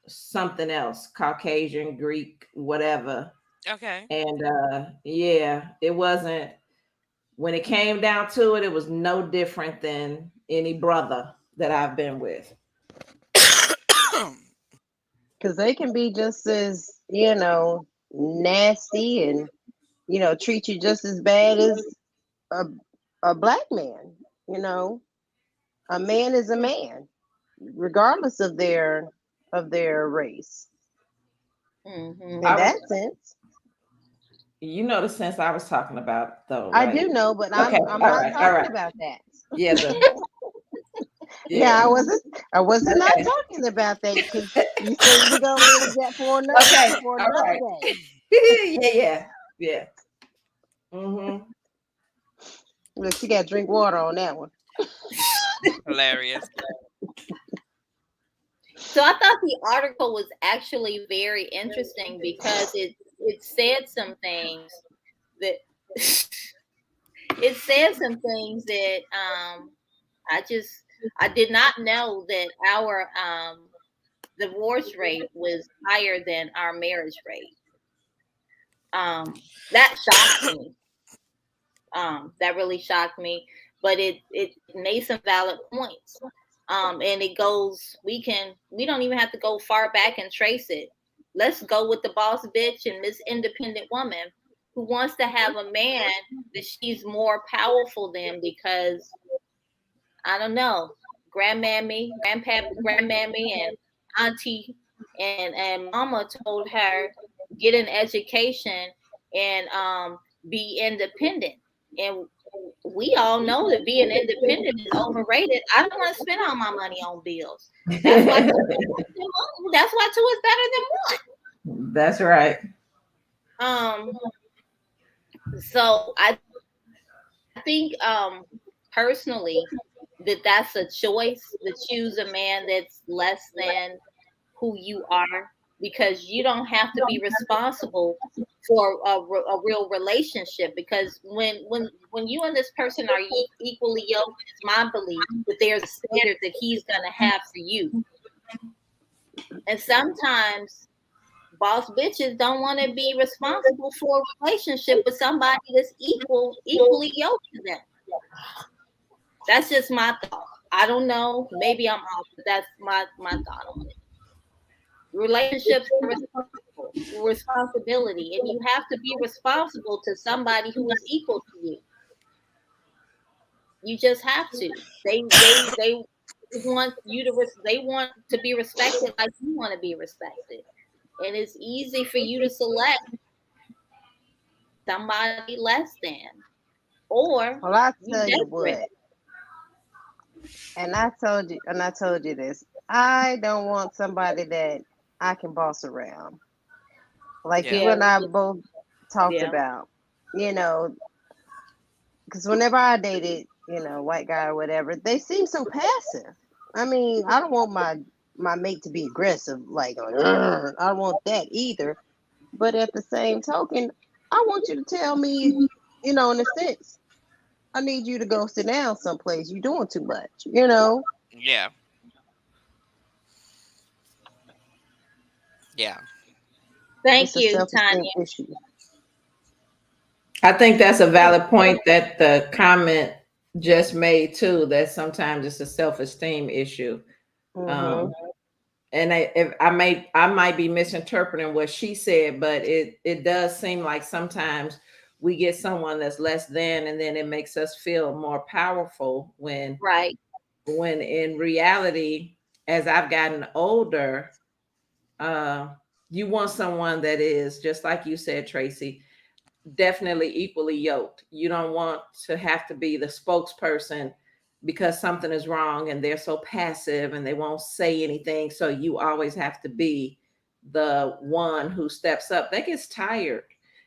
something else, Caucasian, Greek, whatever. Okay. And yeah, it wasn't, when it came down to it, it was no different than any brother that I've been with. Because they can be just as, nasty and, treat you just as bad as a black man. A man is a man, regardless of their race. Mm-hmm. In that sense. You know the sense I was talking about, though, I right? do know, but Okay, I'm not talking about that. Yeah. Yeah, I wasn't not Okay. talking about that because you said we're gonna leave that for another Okay, for all another right. day. Yeah. Mm-hmm. Look, you got to drink water on that one. Hilarious. So I thought the article was actually very interesting because it said some things that I just I did not know that our divorce rate was higher than our marriage rate. That shocked me. That really shocked me, but it made some valid points. And it goes, we don't even have to go far back and trace it. Let's go with the boss bitch and Miss Independent Woman who wants to have a man that she's more powerful than because I don't know, grandmammy, grandmammy, and auntie and mama told her get an education and be independent. And we all know that being independent is overrated. I don't want to spend all my money on bills. That's why two is better than one. That's right. So I think personally that's a choice to choose a man that's less than who you are, because you don't have to be responsible for a real relationship, because when you and this person are equally yoked, it's my belief that there's a standard that he's going to have for you. And sometimes boss bitches don't want to be responsible for a relationship with somebody that's equally yoked to them. That's just my thought. I don't know. Maybe I'm off, but that's my thought on it. Relationships are responsibility, and you have to be responsible to somebody who is equal to you. You just have to. They want you to they want to be respected like you want to be respected, and it's easy for you to select somebody less than, or well, I tell you what, and I told you this. I don't want somebody that I can boss around. Like you and I both talked about, because whenever I dated, white guy or whatever, they seem so passive. I mean, I don't want my mate to be aggressive, like, I don't want that either. But at the same token, I want you to tell me, in a sense, I need you to go sit down someplace. You're doing too much, Yeah. Yeah. Thank you, Tanya. I think that's a valid point that the comment just made too, that sometimes it's a self-esteem issue. And I might be misinterpreting what she said, but it does seem like sometimes we get someone that's less than, and then it makes us feel more powerful when in reality, as I've gotten older, you want someone that is, just like you said, Tracy, definitely equally yoked. You don't want to have to be the spokesperson because something is wrong and they're so passive and they won't say anything. So you always have to be the one who steps up. That gets tired.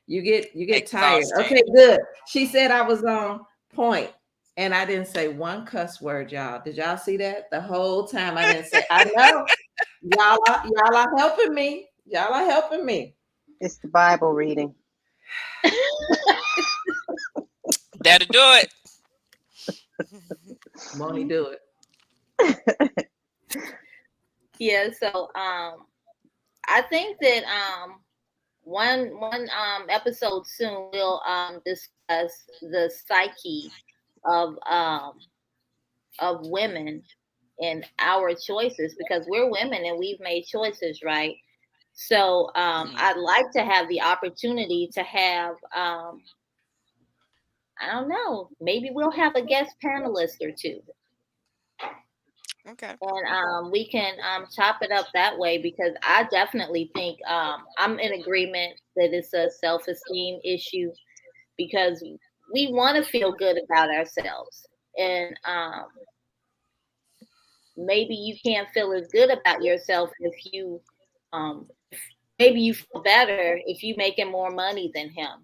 You get tired. Okay, good. She said I was on point and I didn't say one cuss word, y'all. Did y'all see that? The whole time I didn't say, I know. Y'all are helping me. Y'all are helping me. It's the Bible reading. That'll do it. Won't he do it? Yeah, so I think that one episode soon we'll discuss the psyche of women and our choices, because we're women and we've made choices, right? So I'd like to have the opportunity to have I don't know, maybe we'll have a guest panelist or two. Okay. And we can chop it up that way, because I definitely think I'm in agreement that it's a self-esteem issue, because we want to feel good about ourselves. And maybe you can't feel as good about yourself if you maybe you feel better if you making more money than him.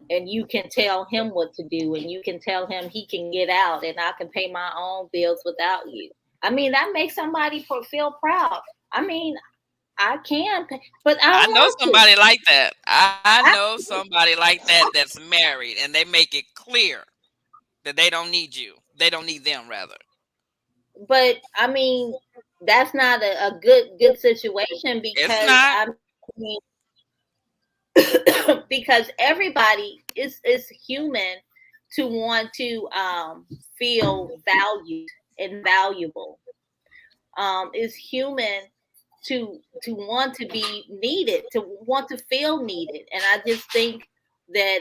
And you can tell him what to do, and you can tell him he can get out, and I can pay my own bills without you. I mean, that makes somebody feel proud. I mean, I can, but I know somebody like that. I know somebody like that that's married, and they make it clear that they don't need you. They don't need them, rather. but I mean, that's not a good situation It's because not I mean, because everybody is human to want to feel valued and valuable. Is human to want to be needed, to want to feel needed, and I just think that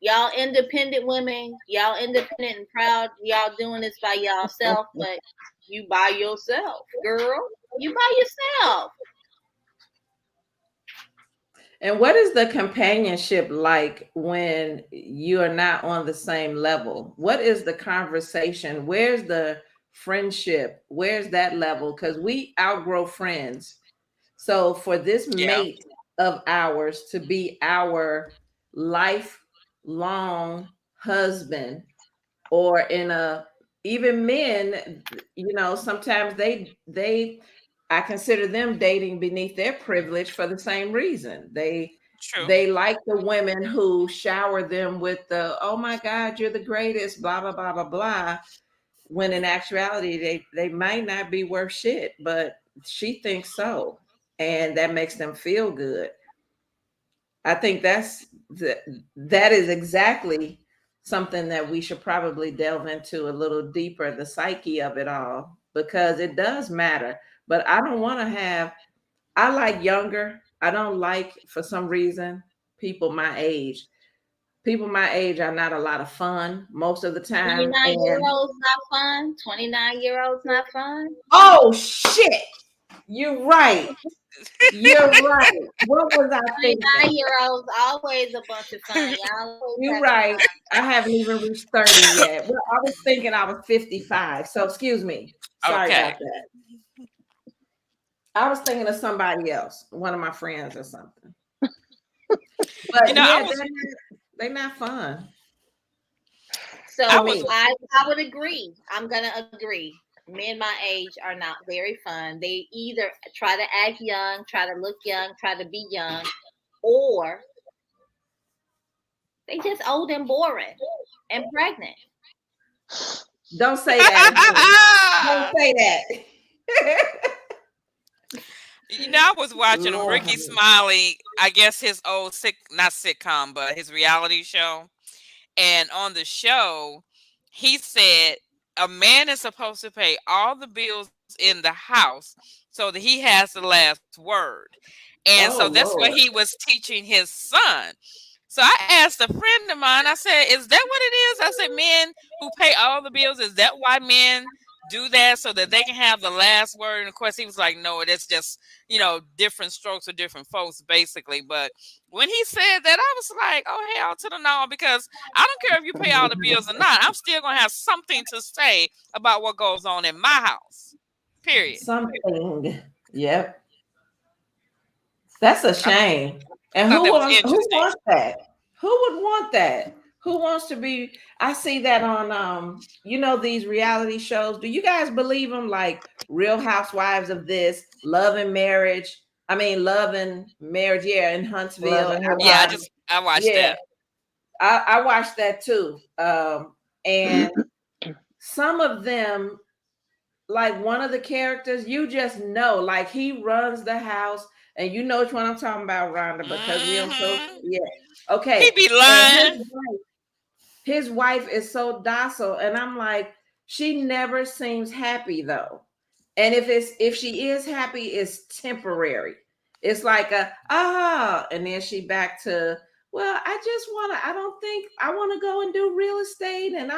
y'all independent women, y'all independent and proud, y'all doing this by yourself, but you by yourself, girl. You by yourself. And what is the companionship like when you are not on the same level? What is the conversation? Where's the friendship? Where's that level? Because we outgrow friends. So for this yeah. mate of ours to be our lifelong husband, or in a, even men, sometimes they I consider them dating beneath their privilege for the same reason. True. They like the women who shower them with the, oh my God, you're the greatest, blah blah blah blah blah, when in actuality they might not be worth shit, but she thinks so, and that makes them feel good. I think that is exactly something that we should probably delve into a little deeper, the psyche of it all, because it does matter. But I don't want to have, I like younger. I don't like, for some reason, people my age. People my age are not a lot of fun most of the time. 29-year And olds not fun. 29-year-olds not fun. oh shit, you're right. You're right. What was I thinking? 29-year-olds always a bunch of fun. Y'all always You're having right. fun. I haven't even reached 30 yet. Well, I was thinking I was 55. So excuse me. Sorry Okay. about that. I was thinking of somebody else, one of my friends or something. But I yeah, was they're not fun So I to was me. I would agree. I'm gonna agree. Men my age are not very fun. They either try to act young, try to look young, try to be young, or they just old and boring and pregnant. Don't say that again. Don't say that. I was watching Lord have Ricky mercy. Smiley, I guess his old not sitcom, but his reality show. And on the show, he said a man is supposed to pay all the bills in the house so that he has the last word. And Oh so that's what Lord. he was teaching his son. So I asked a friend of mine, I said, is that what it is? I said, men who pay all the bills, is that why men do that so that they can have the last word? And of course, he was like, no, it's just, different strokes for different folks, basically. But when he said that, I was like, oh, hell to the no, because I don't care if you pay all the bills or not. I'm still going to have something to say about what goes on in my house, period. Something. Yep. That's a I, shame. I And thought who that was wants, who interesting. wants that? Who would want that? Who wants to be? I see that on these reality shows. Do you guys believe them, like Real Housewives of this, Love and Marriage? I mean, Love and Marriage, yeah, in Love Huntsville. and I hip Yeah, hop. watched, I watched yeah, that. I watched that too. And some of them, like one of the characters, you just know, like he runs the house, and you know which one I'm talking about, Rhonda, because we on social. Hmm. Yeah, He okay. be And lying. his wife is so docile, and I'm like, she never seems happy though. And if she is happy, it's temporary. It's like and then she back to, well, I don't think I want to go and do real estate, and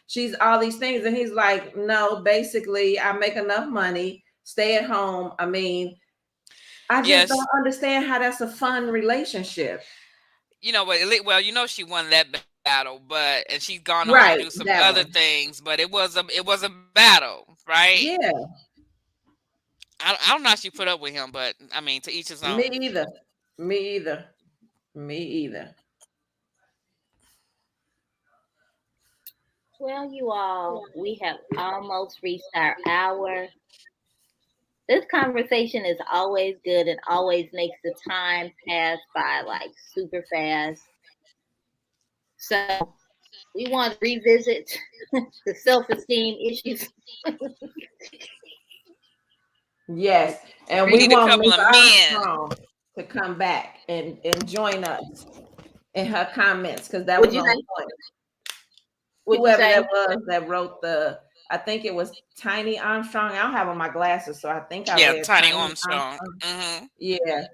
she's all these things. And he's like, no, basically, I make enough money, stay at home. I mean, I just Yes. don't understand how that's a fun relationship. Well, she won that battle, and she's gone on to Right, do some that other one. things, but it was a battle, right? Yeah, I don't know how she put up with him, but I mean, to each his me own. either. Me either. Me either. Well, you all, we have almost reached our hour. This conversation is always good and always makes the time pass by like super fast. So we want to revisit the self-esteem issues. Yes, and We we need a want couple Miss of men. Armstrong to come back and join us in her comments, because that Would was you on say? point. Would you Whoever say? that was that wrote the, I think it was Tiny Armstrong. I don't have on my glasses, so I think I Yeah, read Tiny Tiny Armstrong. Armstrong. Yeah,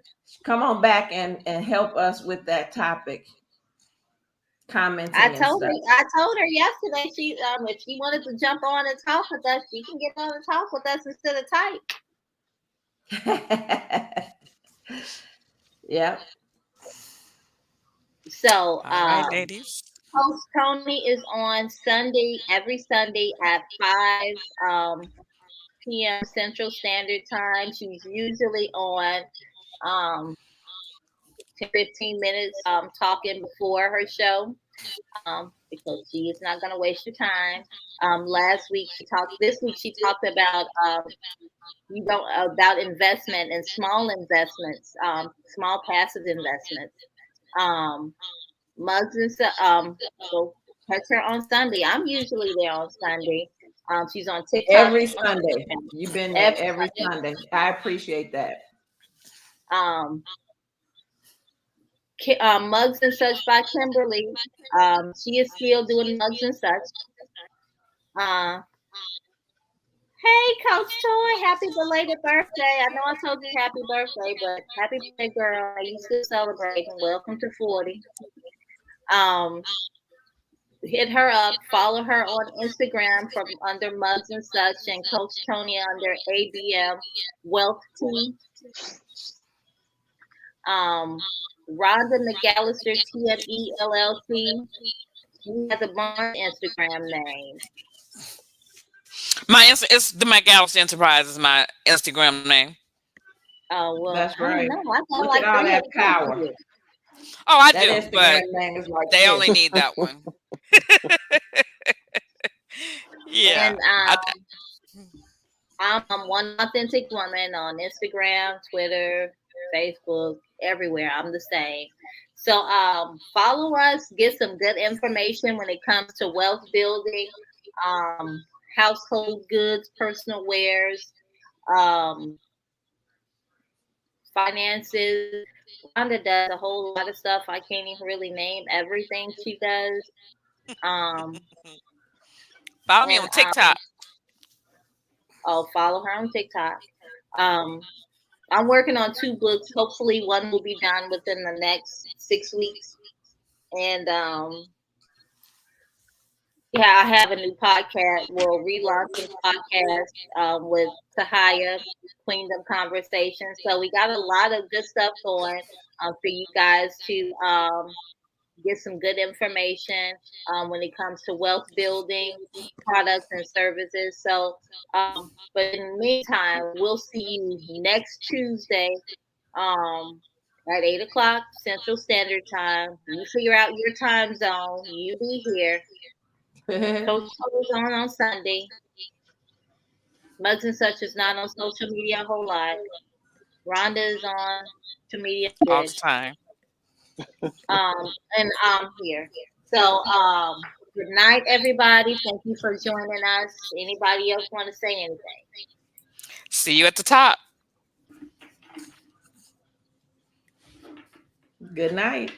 come on back and help us with that topic, commenting and stuff. I told her yesterday if she wanted to jump on and talk with us, she can get on and talk with us instead of type. Yeah. So All right, ladies. Coach Tony is on Sunday, every Sunday at 5 p.m. Central Standard Time. She's usually on 10-15 minutes talking before her show. Because she is not going to waste your time. This week she talked about about investment and small investments, small passive investments. Mugs and so catch her on Sunday. I'm usually there on Sunday. She's on TikTok every Sunday. You've been there every Sunday. I appreciate that. Mugs and Such by Kimberly. She is still doing Mugs and Such. Hey, Coach Toy, happy belated birthday. I know I told you happy birthday, but happy birthday, girl. You still celebrating. Welcome to 40. Hit her up, follow her on Instagram from under Mugs and Such, and Coach Tony under ABM Wealth Tea. Rhonda McAllister TME LLC. She has a bunch Instagram name. It's the McAllister Enterprise is my Instagram name. Oh well, that's right. Look at all that power. Oh, I that do, Instagram but name is like they this. only need that one. Yeah. And I'm One Authentic Woman on Instagram, Twitter, Facebook, everywhere. I'm the same. So follow us, get some good information when it comes to wealth building, household goods, personal wares, finances. Rhonda does a whole lot of stuff. I can't even really name everything she does. Follow me on TikTok. Follow her on TikTok. I'm working on 2 books. Hopefully one will be done within the next 6 weeks. And I have a new podcast. We'll relaunch a podcast with Tahaya, Queendom Conversations. So we got a lot of good stuff going for you guys to get some good information when it comes to wealth building products and services. So, but in the meantime, we'll see you next Tuesday at 8 o'clock Central Standard Time. You figure out your time zone. You be here. Coach is on Sunday. Mugs and Such is not on social media a whole lot. Rhonda is on social media all the time. And I'm here. So good night, everybody. Thank you for joining us. Anybody else want to say anything? See you at the top. Good night.